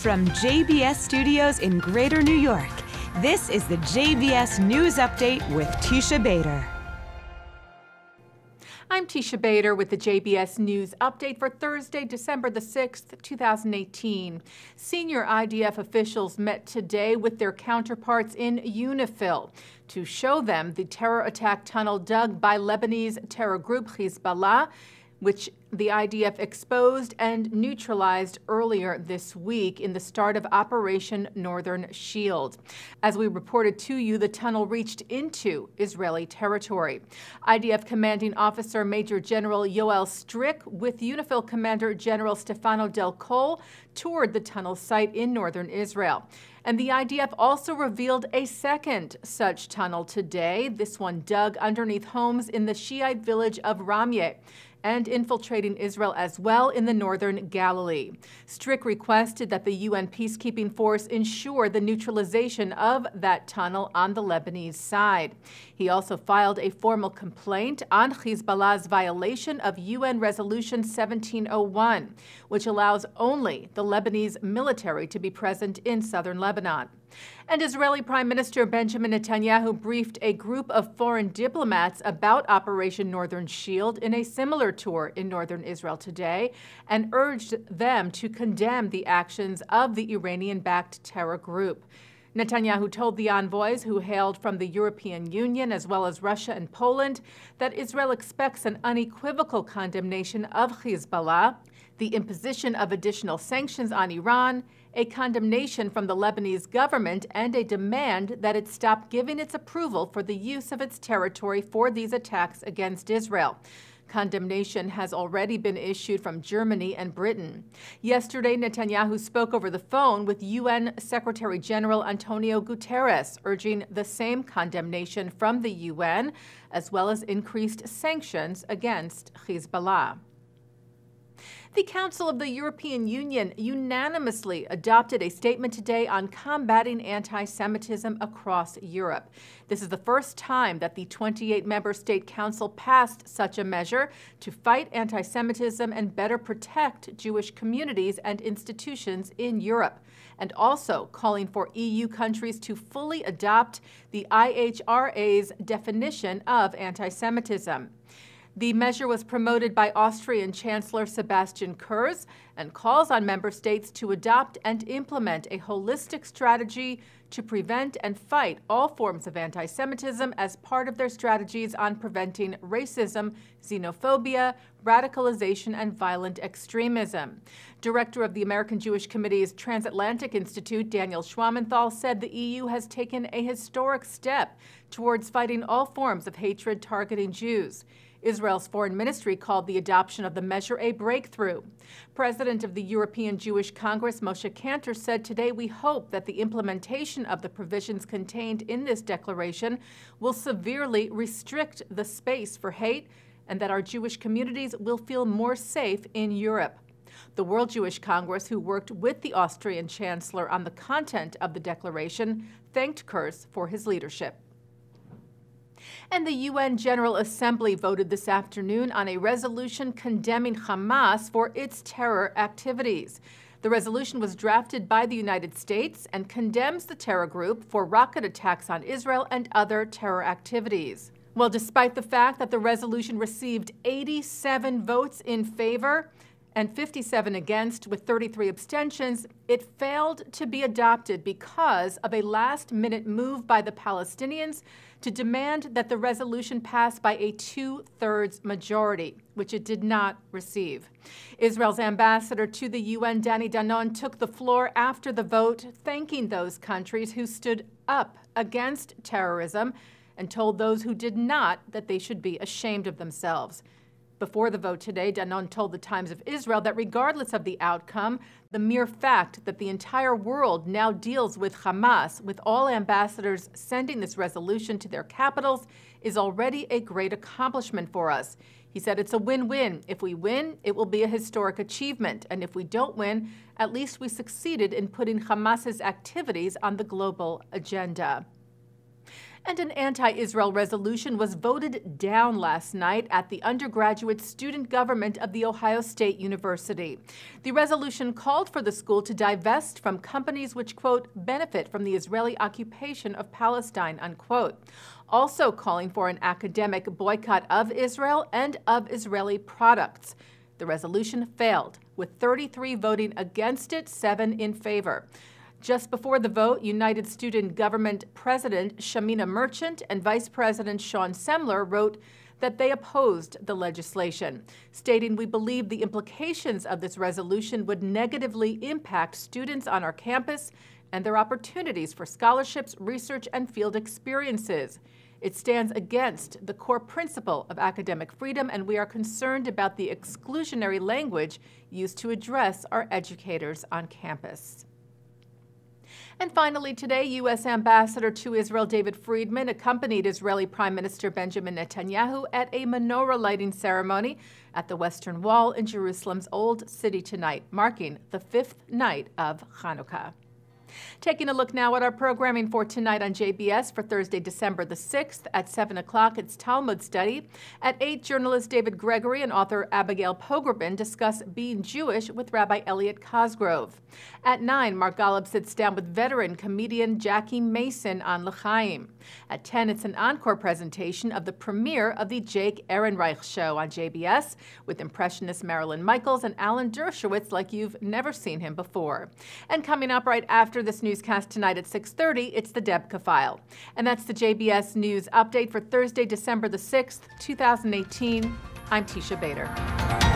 From JBS Studios in Greater New York, this is the JBS News Update with Teisha Bader. I'm Teisha Bader with the JBS News Update for Thursday, December the 6th, 2018. Senior IDF officials met today with their counterparts in UNIFIL to show them the terror attack tunnel dug by Lebanese terror group Hezbollah, which the IDF exposed and neutralized earlier this week in the start of Operation Northern Shield. As we reported to you, the tunnel reached into Israeli territory. IDF Commanding Officer Major General Yoel Strick with UNIFIL Commander General Stefano Del Col toured the tunnel site in northern Israel. And the IDF also revealed a second such tunnel today, this one dug underneath homes in the Shiite village of Ramyeh, and infiltrating Israel as well in the northern Galilee. Strick requested that the UN peacekeeping force ensure the neutralization of that tunnel on the Lebanese side. He also filed a formal complaint on Hezbollah's violation of UN Resolution 1701, which allows only the Lebanese military to be present in southern Lebanon. And Israeli Prime Minister Benjamin Netanyahu briefed a group of foreign diplomats about Operation Northern Shield in a similar tour in northern Israel today and urged them to condemn the actions of the Iranian-backed terror group. Netanyahu told the envoys, who hailed from the European Union as well as Russia and Poland, that Israel expects an unequivocal condemnation of Hezbollah, the imposition of additional sanctions on Iran, a condemnation from the Lebanese government, and a demand that it stop giving its approval for the use of its territory for these attacks against Israel. Condemnation has already been issued from Germany and Britain. Yesterday, Netanyahu spoke over the phone with UN Secretary General Antonio Guterres, urging the same condemnation from the UN, as well as increased sanctions against Hezbollah. The Council of the European Union unanimously adopted a statement today on combating anti-Semitism across Europe. This is the first time that the 28-member state council passed such a measure to fight anti-Semitism and better protect Jewish communities and institutions in Europe, and also calling for EU countries to fully adopt the IHRA's definition of anti-Semitism. The measure was promoted by Austrian Chancellor Sebastian Kurz and calls on member states to adopt and implement a holistic strategy to prevent and fight all forms of anti-Semitism as part of their strategies on preventing racism, xenophobia, radicalization, and violent extremism. Director of the American Jewish Committee's Transatlantic Institute, Daniel Schwamenthal, said the EU has taken a historic step towards fighting all forms of hatred targeting Jews. Israel's foreign ministry called the adoption of the measure a breakthrough. President of the European Jewish Congress, Moshe Kantor, said today, "We hope that the implementation of the provisions contained in this declaration will severely restrict the space for hate and that our Jewish communities will feel more safe in Europe." The World Jewish Congress, who worked with the Austrian Chancellor on the content of the declaration, thanked Kurz for his leadership. And the UN General Assembly voted this afternoon on a resolution condemning Hamas for its terror activities. The resolution was drafted by the United States and condemns the terror group for rocket attacks on Israel and other terror activities. Well, despite the fact that the resolution received 87 votes in favor and 57 against, with 33 abstentions, it failed to be adopted because of a last-minute move by the Palestinians to demand that the resolution pass by a 2/3 majority, which it did not receive. Israel's ambassador to the UN, Danny Danon, took the floor after the vote, thanking those countries who stood up against terrorism and told those who did not that they should be ashamed of themselves. Before the vote today, Danon told the Times of Israel that regardless of the outcome, the mere fact that the entire world now deals with Hamas, with all ambassadors sending this resolution to their capitals, is already a great accomplishment for us. He said it's a win-win. If we win, it will be a historic achievement. And if we don't win, at least we succeeded in putting Hamas's activities on the global agenda. And an anti-Israel resolution was voted down last night at the undergraduate student government of The Ohio State University. The resolution called for the school to divest from companies which, quote, benefit from the Israeli occupation of Palestine, unquote. Also calling for an academic boycott of Israel and of Israeli products. The resolution failed, with 33 voting against it, 7 in favor. Just before the vote, United Student Government President Shamina Merchant and Vice President Sean Semler wrote that they opposed the legislation, stating, "We believe the implications of this resolution would negatively impact students on our campus and their opportunities for scholarships, research, and field experiences. It stands against the core principle of academic freedom, and we are concerned about the exclusionary language used to address our educators on campus." And finally today, U.S. Ambassador to Israel David Friedman accompanied Israeli Prime Minister Benjamin Netanyahu at a menorah lighting ceremony at the Western Wall in Jerusalem's Old City tonight, marking the 5th night of Hanukkah. Taking a look now at our programming for tonight on JBS for Thursday, December the 6th. At 7 o'clock, it's Talmud study. At 8, journalist David Gregory and author Abigail Pogrebin discuss being Jewish with Rabbi Elliot Cosgrove. At 9, Mark Golub sits down with veteran comedian Jackie Mason on L'chaim. At 10, it's an encore presentation of the premiere of the Jake Ehrenreich Show on JBS with impressionist Marilyn Michaels and Alan Dershowitz like you've never seen him before. And coming up right after this newscast tonight at 6:30, it's the Debka File. And that's the JBS News Update for Thursday, December the 6th, 2018. I'm Teisha Bader.